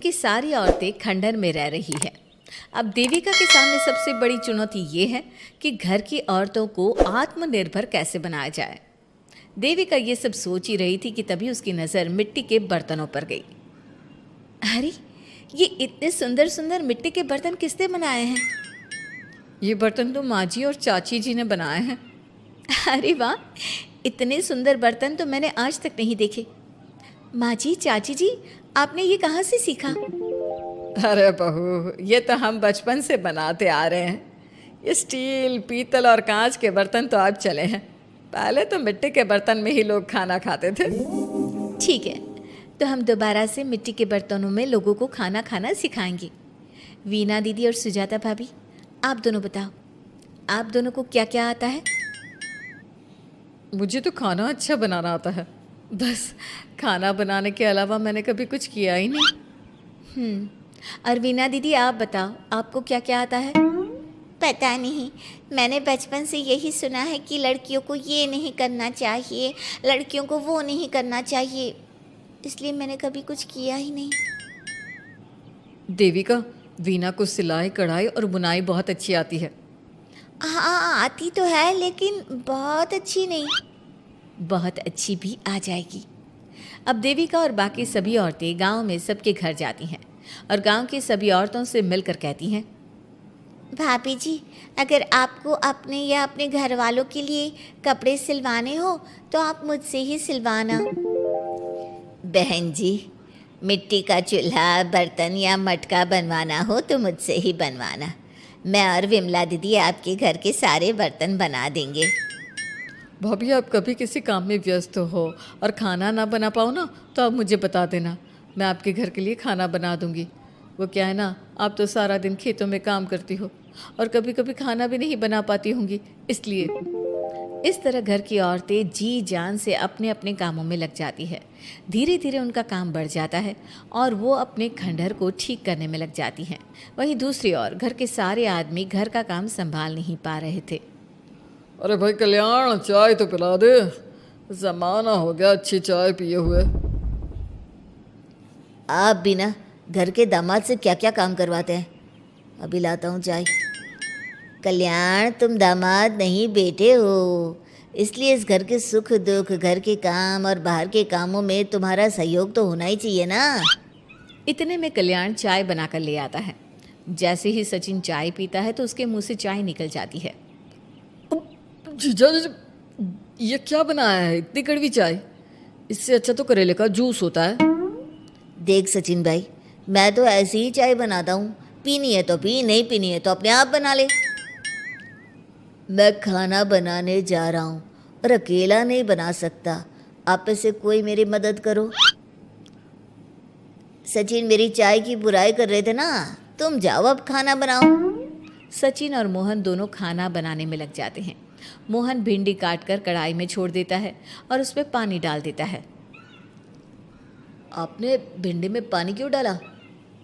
की सारी औरतें खंडहर में रह रही है। अब देविका के सामने सबसे बड़ी चुनौती ये है कि घर की औरतों को आत्मनिर्भर कैसे बनाया जाए। देविका ये सब सोच ही रही थी कि तभी उसकी नज़र मिट्टी के बर्तनों पर गई। अरे, ये इतने सुंदर सुंदर मिट्टी के बर्तन किसने बनाए हैं? ये बर्तन तो माँ जी और चाची जी ने बनाए हैं। अरे वाह, इतने सुंदर बर्तन तो मैंने आज तक नहीं देखे। माँ जी, चाची जी, आपने ये कहाँ से सीखा? अरे बहू, ये तो हम बचपन से बनाते आ रहे हैं। ये स्टील, पीतल और कांच के बर्तन तो अब चले हैं। पहले तो मिट्टी के बर्तन में ही लोग खाना खाते थे। ठीक है, तो हम दोबारा से मिट्टी के बर्तनों में लोगों को खाना खाना सिखाएंगे। वीना दीदी और सुजाता भाभी, आप दोनों बताओ, आप दोनों को क्या क्या आता है? मुझे तो खाना अच्छा बनाना आता है। बस खाना बनाने के अलावा मैंने कभी कुछ किया ही नहीं। और वीना दीदी, आप बताओ, आपको क्या क्या आता है? पता नहीं, मैंने बचपन से यही सुना है कि लड़कियों को ये नहीं करना चाहिए, लड़कियों को वो नहीं करना चाहिए, इसलिए मैंने कभी कुछ किया ही नहीं। देविका, वीना को सिलाई, कढ़ाई और बुनाई बहुत अच्छी आती है। हाँ, आती तो है, लेकिन बहुत अच्छी नहीं। बहुत अच्छी भी आ जाएगी। अब देविका और बाकी सभी औरतें गांव में सबके घर जाती हैं और गांव की सभी औरतों से मिलकर कहती हैं, भाभी जी, अगर आपको अपने या अपने घर वालों के लिए कपड़े सिलवाने हो तो आप मुझसे ही सिलवाना। बहन जी, मिट्टी का चूल्हा, बर्तन या मटका बनवाना हो तो मुझसे ही बनवाना। मैं और विमला दीदी आपके घर के सारे बर्तन बना देंगे। भाभी, आप कभी किसी काम में व्यस्त हो और खाना ना बना पाओ ना, तो आप मुझे बता देना, मैं आपके घर के लिए खाना बना दूंगी। वो क्या है ना, आप तो सारा दिन खेतों में काम करती हो और कभी कभी खाना भी नहीं बना पाती होंगी, इसलिए। इस तरह घर की औरतें जी जान से अपने अपने कामों में लग जाती है। धीरे धीरे उनका काम बढ़ जाता है और वो अपने खंडहर को ठीक करने में लग जाती हैं। वहीं दूसरी ओर घर के सारे आदमी घर का काम संभाल नहीं पा रहे थे। अरे भाई कल्याण, चाय तो पिला दे, जमाना हो गया अच्छी चाय पिए हुए। आप बिना घर के दामाद से क्या क्या काम करवाते हैं? अभी लाता हूँ चाय। कल्याण, तुम दामाद नहीं बेटे हो, इसलिए इस घर के सुख दुख, घर के काम और बाहर के कामों में तुम्हारा सहयोग तो होना ही चाहिए ना। इतने में कल्याण चाय बनाकर ले आता है। जैसे ही सचिन चाय पीता है तो उसके मुंह से चाय निकल जाती है। जीजा, ये क्या बनाया है, इतनी कड़वी चाय? इससे अच्छा तो करेले का जूस होता है। देख सचिन भाई, मैं तो ऐसी ही चाय बनाता हूँ, पीनी है तो पी, नहीं पीनी है तो अपने आप बना ले। मैं खाना बनाने जा रहा हूँ और अकेला नहीं बना सकता, आप में से कोई मेरी मदद करो। सचिन मेरी चाय की बुराई कर रहे थे ना, तुम जाओ अब खाना बनाओ। सचिन और मोहन दोनों खाना बनाने में लग जाते हैं। मोहन भिंडी काटकर कढ़ाई में छोड़ देता है और उसमें पानी डाल देता है। आपने भिंडी में पानी क्यों डाला?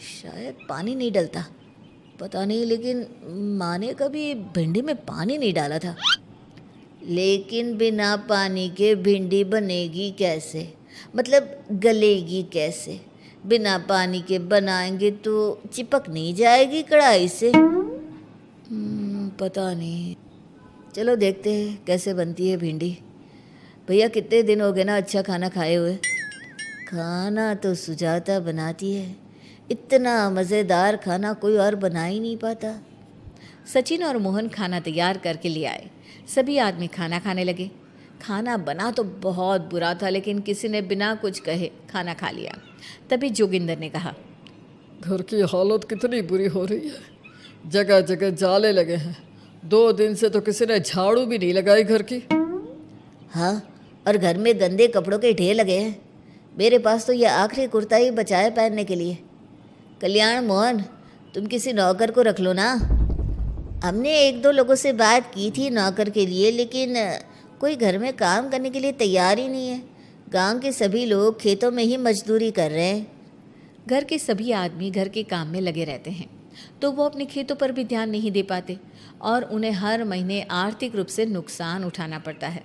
शायद पानी नहीं डलता, पता नहीं, लेकिन माँ ने कभी भिंडी में पानी नहीं डाला था। लेकिन बिना पानी के भिंडी बनेगी कैसे, मतलब गलेगी कैसे? बिना पानी के बनाएंगे तो चिपक नहीं जाएगी कढ़ाई से? पता नहीं, चलो देखते हैं कैसे बनती है भिंडी। भैया, कितने दिन हो गए ना अच्छा खाना खाए हुए। खाना तो सुजाता बनाती है, इतना मज़ेदार खाना कोई और बना ही नहीं पाता। सचिन और मोहन खाना तैयार करके ले आए। सभी आदमी खाना खाने लगे। खाना बना तो बहुत बुरा था, लेकिन किसी ने बिना कुछ कहे खाना खा लिया। तभी जोगिंदर ने कहा, घर की हालत कितनी बुरी हो रही है, जगह जगह जाले लगे हैं। 2 दिन से तो किसी ने झाड़ू भी नहीं लगाई घर की। हाँ, और घर में गंदे कपड़ों के ढेर लगे हैं। मेरे पास तो यह आखिरी कुर्ता ही बचा है पहनने के लिए। कल्याण, मोहन, तुम किसी नौकर को रख लो ना। हमने 1-2 लोगों से बात की थी नौकर के लिए, लेकिन कोई घर में काम करने के लिए तैयार ही नहीं है। गांव के सभी लोग खेतों में ही मजदूरी कर रहे हैं। घर के सभी आदमी घर के काम में लगे रहते हैं, तो वो अपने खेतों पर भी ध्यान नहीं दे पाते और उन्हें हर महीने आर्थिक रूप से नुकसान उठाना पड़ता है।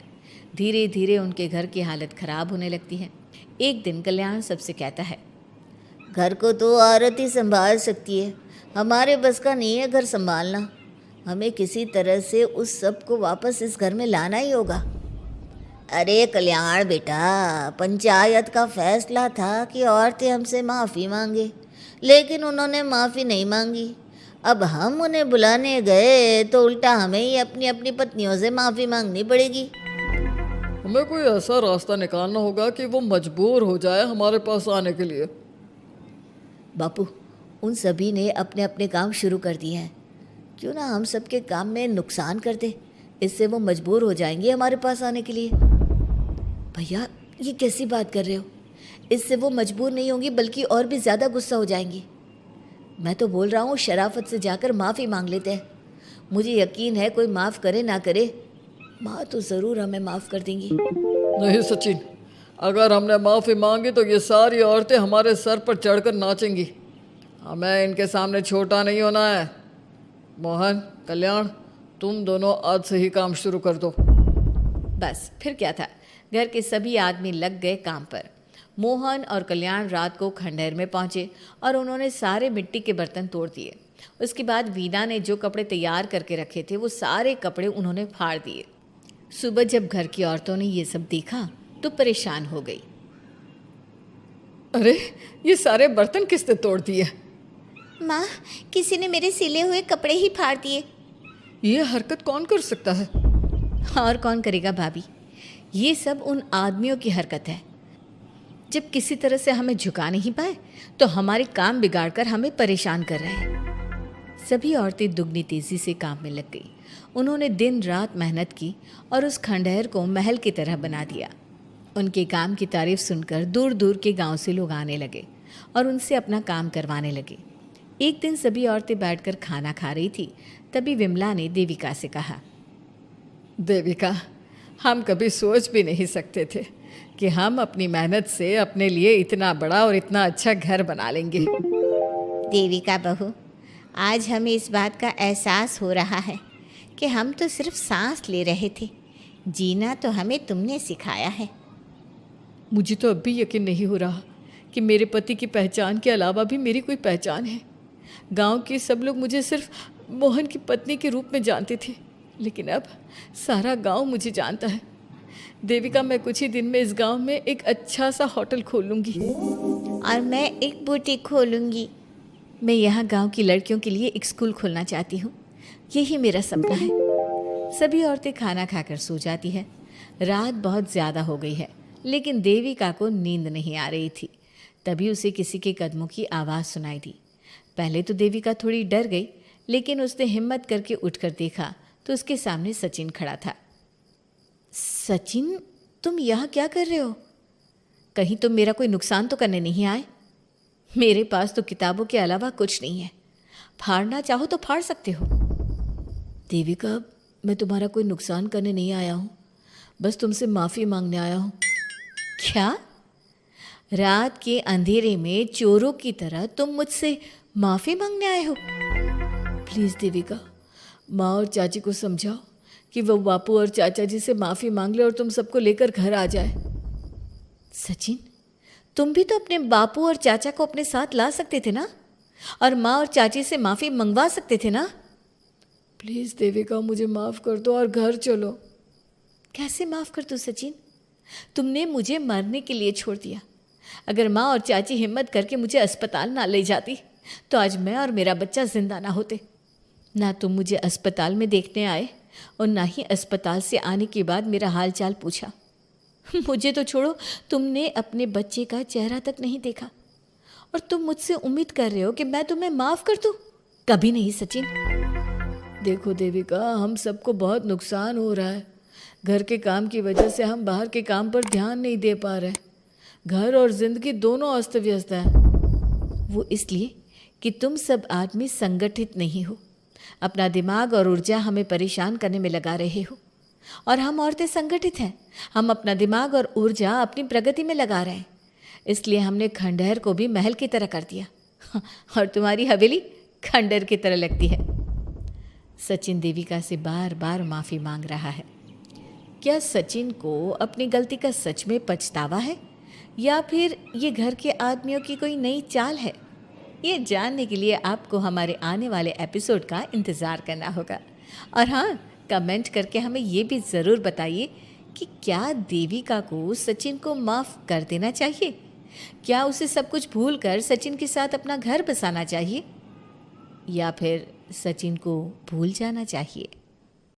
धीरे धीरे उनके घर की हालत खराब होने लगती है। एक दिन कल्याण सबसे कहता है, घर को तो औरत ही संभाल सकती है, हमारे बस का नहीं है घर संभालना। हमें किसी तरह से उस सब को वापस इस घर में लाना ही होगा। अरे कल्याण बेटा, पंचायत का फैसला था कि औरतें हमसे माफ़ी मांगे, लेकिन उन्होंने माफ़ी नहीं मांगी। अब हम उन्हें बुलाने गए तो उल्टा हमें ही अपनी अपनी पत्नियों से माफ़ी मांगनी पड़ेगी। हमें कोई ऐसा रास्ता निकालना होगा कि वो मजबूर हो जाए हमारे पास आने के लिए। बापू, उन सभी ने अपने अपने काम शुरू कर दिए हैं, क्यों ना हम सबके काम में नुकसान कर दे, इससे वो मजबूर हो जाएंगे हमारे पास आने के लिए। भैया, ये कैसी बात कर रहे हो? इससे वो मजबूर नहीं होंगी बल्कि और भी ज़्यादा गुस्सा हो जाएंगी। मैं तो बोल रहा हूँ शराफत से जाकर माफ़ी मांग लेते हैं। मुझे यकीन है कोई माफ़ करे ना करे, माँ तो ज़रूर हमें माफ़ कर देंगी। नहीं सचिन, अगर हमने माफ़ी मांगी तो ये सारी औरतें हमारे सर पर चढ़कर नाचेंगी। हमें इनके सामने छोटा नहीं होना है। मोहन, कल्याण, तुम दोनों आज से ही काम शुरू कर दो। बस फिर क्या था, घर के सभी आदमी लग गए काम पर। मोहन और कल्याण रात को खंडहर में पहुंचे और उन्होंने सारे मिट्टी के बर्तन तोड़ दिए। उसके बाद वीना ने जो कपड़े तैयार करके रखे थे वो सारे कपड़े उन्होंने फाड़ दिए। सुबह जब घर की औरतों ने ये सब देखा तो परेशान हो गई। अरे, ये सारे बर्तन किसने तोड़ दिए? माँ, किसी ने मेरे सिले हुए कपड़े ही फाड़ दिए। ये हरकत कौन कर सकता है? और कौन करेगा भाभी, ये सब उन आदमियों की हरकत है। जब किसी तरह से हमें झुका नहीं पाए तो हमारे काम बिगाड़कर हमें परेशान कर रहे हैं। सभी औरतें दुगनी तेजी से काम में लग गई। उन्होंने दिन रात मेहनत की और उस खंडहर को महल की तरह बना दिया। उनके काम की तारीफ सुनकर दूर दूर के गांव से लोग आने लगे और उनसे अपना काम करवाने लगे। एक दिन सभी औरतें बैठकर खाना खा रही थी, तभी विमला ने देविका से कहा, देविका, हम कभी सोच भी नहीं सकते थे कि हम अपनी मेहनत से अपने लिए इतना बड़ा और इतना अच्छा घर बना लेंगे। देविका बहू, आज हमें इस बात का एहसास हो रहा है कि हम तो सिर्फ सांस ले रहे थे, जीना तो हमें तुमने सिखाया है। मुझे तो अब भी यकीन नहीं हो रहा कि मेरे पति की पहचान के अलावा भी मेरी कोई पहचान है। गांव के सब लोग मुझे सिर्फ मोहन की पत्नी के रूप में जानते थे, लेकिन अब सारा गांव मुझे जानता है। देविका, मैं कुछ ही दिन में इस गांव में एक अच्छा सा होटल खोल लूँगी और मैं एक बुटीक खोलूँगी। मैं यहाँ गांव की लड़कियों के लिए एक स्कूल खोलना चाहती हूँ, यही मेरा सपना है। सभी औरतें खाना खाकर सो जाती है। रात बहुत ज़्यादा हो गई है, लेकिन देविका को नींद नहीं आ रही थी। तभी उसे किसी के कदमों की आवाज़ सुनाई दी। पहले तो देविका थोड़ी डर गई, लेकिन उसने हिम्मत करके उठकर देखा तो उसके सामने सचिन खड़ा था। सचिन, तुम यहाँ क्या कर रहे हो? कहीं तुम मेरा कोई नुकसान तो करने नहीं आए? मेरे पास तो किताबों के अलावा कुछ नहीं है, फाड़ना चाहो तो फाड़ सकते हो। देविका, मैं तुम्हारा कोई नुकसान करने नहीं आया हूँ, बस तुमसे माफ़ी मांगने आया हूँ। क्या? रात के अंधेरे में चोरों की तरह तुम मुझसे माफ़ी मांगने आए हो? प्लीज़ देविका, माँ और चाची को समझाओ कि वो बापू और चाचा जी से माफ़ी मांग ले और तुम सबको लेकर घर आ जाए। सचिन, तुम भी तो अपने बापू और चाचा को अपने साथ ला सकते थे ना, और माँ और चाची से माफ़ी मंगवा सकते थे ना। प्लीज़ देविका, मुझे माफ़ कर दो और घर चलो। कैसे माफ़ कर दूँ सचिन? तुमने मुझे मरने के लिए छोड़ दिया। अगर माँ और चाची हिम्मत करके मुझे अस्पताल ना ले जाती तो आज मैं और मेरा बच्चा जिंदा ना होते। ना तुम मुझे अस्पताल में देखने आए और ना ही अस्पताल से आने के बाद मेरा हाल चाल पूछा। मुझे तो छोड़ो, तुमने अपने बच्चे का चेहरा तक नहीं देखा और तुम मुझसे उम्मीद कर रहे हो कि मैं तुम्हें माफ़ कर दूँ? कभी नहीं सचिन। देखो देविका, हम सबको बहुत नुकसान हो रहा है। घर के काम की वजह से हम बाहर के काम पर ध्यान नहीं दे पा रहे। घर और ज़िंदगी दोनों अस्त व्यस्त है। वो इसलिए कि तुम सब आदमी संगठित नहीं हो, अपना दिमाग और ऊर्जा हमें परेशान करने में लगा रहे हो। और हम औरतें संगठित हैं, हम अपना दिमाग और ऊर्जा अपनी प्रगति में लगा रहे हैं। इसलिए हमने खंडहर को भी महल की तरह कर दिया और तुम्हारी हवेली खंडहर की तरह लगती है। सचिन देविका से बार बार माफ़ी मांग रहा है। क्या सचिन को अपनी गलती का सच में पछतावा है या फिर ये घर के आदमियों की कोई नई चाल है? ये जानने के लिए आपको हमारे आने वाले एपिसोड का इंतज़ार करना होगा। और हाँ, कमेंट करके हमें ये भी ज़रूर बताइए कि क्या देविका को सचिन को माफ़ कर देना चाहिए? क्या उसे सब कुछ भूल कर सचिन के साथ अपना घर बसाना चाहिए, या फिर सचिन को भूल जाना चाहिए?